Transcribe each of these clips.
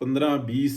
15 20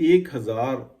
1000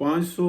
500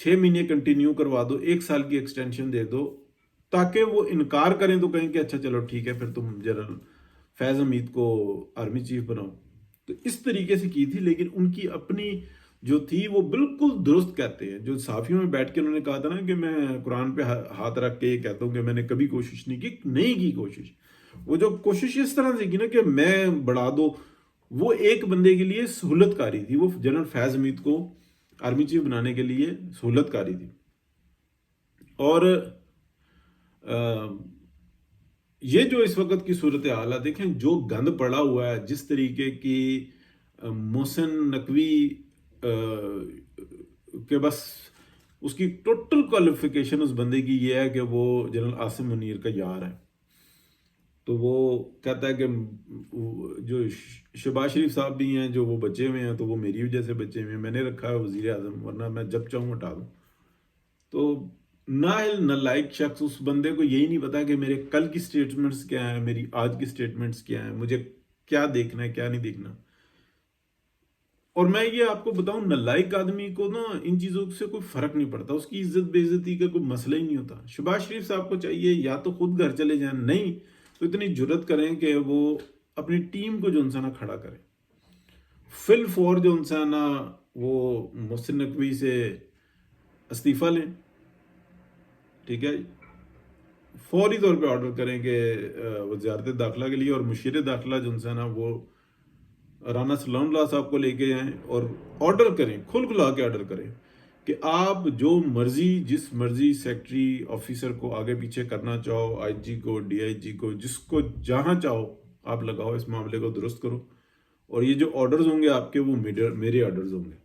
6 مہینے کنٹینیو کروا دو، 1 سال کی ایکسٹینشن دے دو، تاکہ وہ انکار کریں تو کہیں کہ اچھا چلو ٹھیک ہے پھر تم جنرل فیض حمید کو آرمی چیف بناؤ. تو اس طریقے سے کی تھی. لیکن ان کی اپنی جو تھی وہ بالکل درست کہتے ہیں. جو صحافیوں میں بیٹھ کے انہوں نے کہا تھا نا کہ میں قرآن پہ ہاتھ رکھ کے یہ کہتا ہوں کہ میں نے کبھی کوشش نہیں کی، نہیں کی کوشش. وہ جو کوشش اس طرح سے کی نا کہ میں بڑھا دو، وہ ایک بندے کے لیے سہولت کاری تھی. وہ جنرل فیض حمید کو آرمی چیف بنانے کے لیے سہولت کاری تھی. اور یہ جو اس وقت کی صورتحال ہے، دیکھیں جو گند پڑا ہوا ہے، جس طریقے کی محسن نقوی کہ بس اس کی ٹوٹل کوالیفیکیشن اس بندے کی یہ ہے کہ وہ جنرل عاصم منیر کا یار ہے. تو وہ کہتا ہے کہ جو شہباز شریف صاحب بھی ہیں جو وہ بچے ہوئے ہیں تو وہ میری وجہ سے بچے ہوئے ہیں، میں نے رکھا ہے وزیر اعظم، ورنہ میں جب چاہوں ہٹا دوں. تو نااہل نالائق شخص، اس بندے کو یہی نہیں پتا کہ میرے کل کی سٹیٹمنٹس کیا ہیں، میری آج کی سٹیٹمنٹس کیا ہیں، مجھے کیا دیکھنا ہے کیا نہیں دیکھنا. اور میں یہ آپ کو بتاؤں، نالائق آدمی کو نا ان چیزوں سے کوئی فرق نہیں پڑتا، اس کی عزت بے عزتی کا کوئی مسئلہ ہی نہیں ہوتا. شہباز شریف صاحب کو چاہیے یا تو خود گھر چلے جائیں، نہیں تو اتنی جرت کریں کہ وہ اپنی ٹیم کو جو انسان کھڑا کریں. فل فور جو انسان وہ محسن نقوی سے استعفیٰ لیں، ٹھیک ہے، فوری طور پہ آرڈر کریں کہ وزارت داخلہ کے لیے، اور مشیر داخلہ جو انسان وہ رانا سلام اللہ صاحب کو لے کے جائیں اور آرڈر کریں، کھل کھلا کے آرڈر کریں کہ آپ جو مرضی جس مرضی سیکٹری آفیسر کو آگے پیچھے کرنا چاہو، آئی جی کو، ڈی آئی جی کو، جس کو جہاں چاہو آپ لگاؤ، اس معاملے کو درست کرو. اور یہ جو آرڈرز ہوں گے آپ کے، وہ میرے آرڈرز ہوں گے.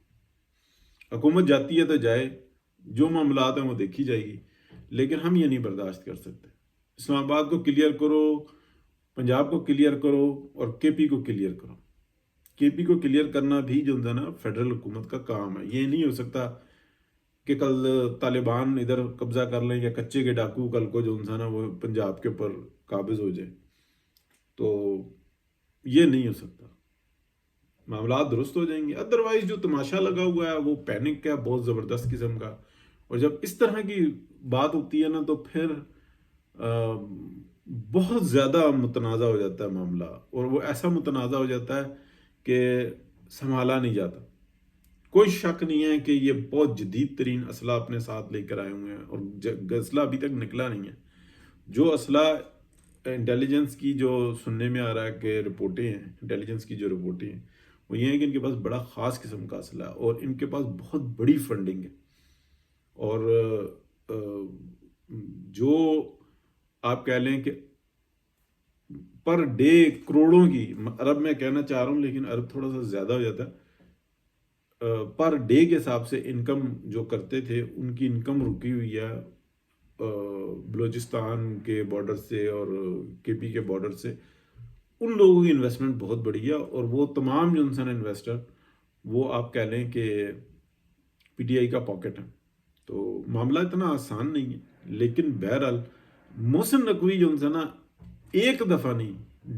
حکومت جاتی ہے تو جائے، جو معاملات ہیں وہ دیکھی جائے گی، لیکن ہم یہ نہیں برداشت کر سکتے. اسلام آباد کو کلیئر کرو، پنجاب کو کلیئر کرو، اور کے پی کو کلیئر کرو. کے پی کو کلیئر کرنا بھی جو ہے نا فیڈرل حکومت کا کام ہے. یہ نہیں ہو سکتا کہ کل طالبان ادھر قبضہ کر لیں یا کچے کے ڈاکو کل کو جو ہے نا وہ پنجاب کے اوپر قابض ہو جائے. تو یہ نہیں ہو سکتا، معاملات درست ہو جائیں گے. ادروائز جو تماشا لگا ہوا ہے وہ پینک ہے بہت زبردست قسم کا. اور جب اس طرح کی بات ہوتی ہے نا تو پھر بہت زیادہ متنازع ہو جاتا ہے معاملہ، اور وہ ایسا متنازع ہو جاتا ہے کہ سنبھالا نہیں جاتا. کوئی شک نہیں ہے کہ یہ بہت جدید ترین اسلحہ اپنے ساتھ لے کر آئے ہوئے ہیں، اور اسلحہ ابھی تک نکلا نہیں ہے. جو اسلحہ انٹیلیجنس کی جو سننے میں آ رہا ہے کہ رپورٹیں ہیں، انٹیلیجنس کی جو رپورٹیں ہیں وہ یہ ہیں کہ ان کے پاس بڑا خاص قسم کا اسلحہ ہے، اور ان کے پاس بہت بڑی فنڈنگ ہے. اور جو آپ کہہ لیں کہ پر ڈے کروڑوں کی، عرب میں کہنا چاہ رہا ہوں لیکن عرب تھوڑا سا زیادہ ہو جاتا ہے، پر ڈے کے حساب سے انکم جو کرتے تھے، ان کی انکم رکی ہوئی ہے بلوچستان کے بارڈر سے اور کے پی کے بارڈر سے. ان لوگوں کی انویسٹمنٹ بہت بڑی ہے، اور وہ تمام جو انسان انویسٹر وہ آپ کہہ لیں کہ پی ٹی آئی کا پاکٹ ہے. تو معاملہ اتنا آسان نہیں ہے. لیکن بہرحال محسن نقوی جو انسان ایک دفعہ نہیں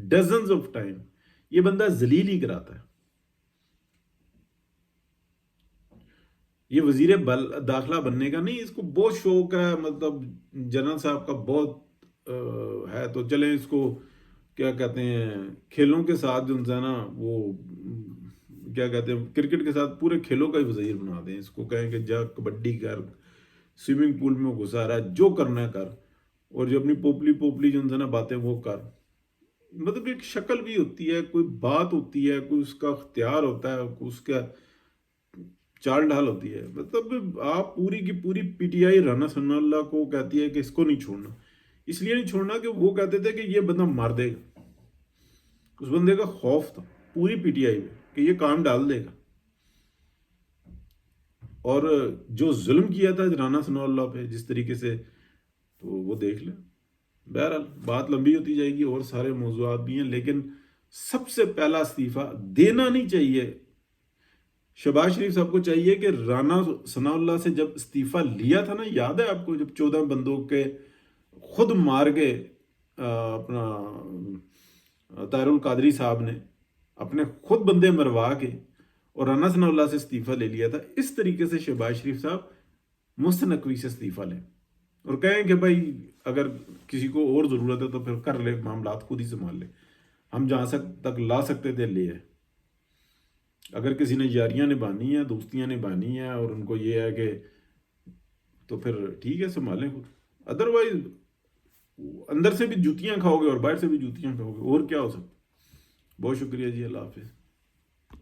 ڈزنز آف ٹائم یہ بندہ ذلیل ہی کراتا ہے. یہ وزیر داخلہ بننے کا نہیں، اس کو بہت شوق ہے، مطلب جنرل صاحب کا بہت ہے. تو چلیں اس کو کیا کہتے ہیں، کھیلوں کے ساتھ جو ہے نا وہ کیا کہتے ہیں، کرکٹ کے ساتھ پورے کھیلوں کا ہی وزیر بنا دیں. اس کو کہیں کہ جا کبڈی کر، سوئمنگ پول میں گھسا رہا ہے، جو کرنا ہے کر، اور جو اپنی پوپلی جو ہے نا باتیں وہ کر. مطلب ایک شکل بھی ہوتی ہے، کوئی بات ہوتی ہے، کوئی اس کا اختیار ہوتا ہے، کوئی اس کا چال ڈھال ہوتی ہے. مطلب آپ پوری کی پوری پی ٹی آئی رانا ثناء اللہ کو کہتی ہے کہ اس کو نہیں چھوڑنا. اس لیے نہیں چھوڑنا کہ وہ کہتے تھے کہ یہ بندہ مار دے گا. اس بندے کا خوف تھا پوری پی ٹی آئی میں کہ یہ کام ڈال دے گا. اور جو ظلم کیا تھا رانا ثناء اللہ پہ جس طریقے سے، تو وہ دیکھ لیں. بہرحال بات لمبی ہوتی جائے گی، اور سارے موضوعات بھی ہیں، لیکن سب سے پہلا استعفیٰ دینا نہیں چاہیے. شہباز شریف صاحب کو چاہیے کہ رانا ثناء اللہ سے جب استعفیٰ لیا تھا نا، یاد ہے آپ کو، جب 14 بندوں کے خود مار کے اپنا طاہر القادری صاحب نے اپنے خود بندے مروا کے اور رانا ثناء اللہ سے استعفیٰ لے لیا تھا، اس طریقے سے شہباز شریف صاحب مستنقوی سے استعفیٰ لیں اور کہیں کہ بھائی اگر کسی کو اور ضرورت ہے تو پھر کر لے، معاملات خود ہی سنبھال لے، ہم جہاں تک لا سکتے تھے لے ہے۔ اگر کسی نے یاریاں نبھانی ہیں، دوستیاں نبھانی ہیں اور ان کو یہ ہے کہ تو پھر ٹھیک ہے، سنبھالیں خود، ادروائز اندر سے بھی جوتیاں کھاؤ گے اور باہر سے بھی جوتیاں کھاؤ گے، اور کیا ہو سکتا۔ بہت شکریہ جی، اللہ حافظ۔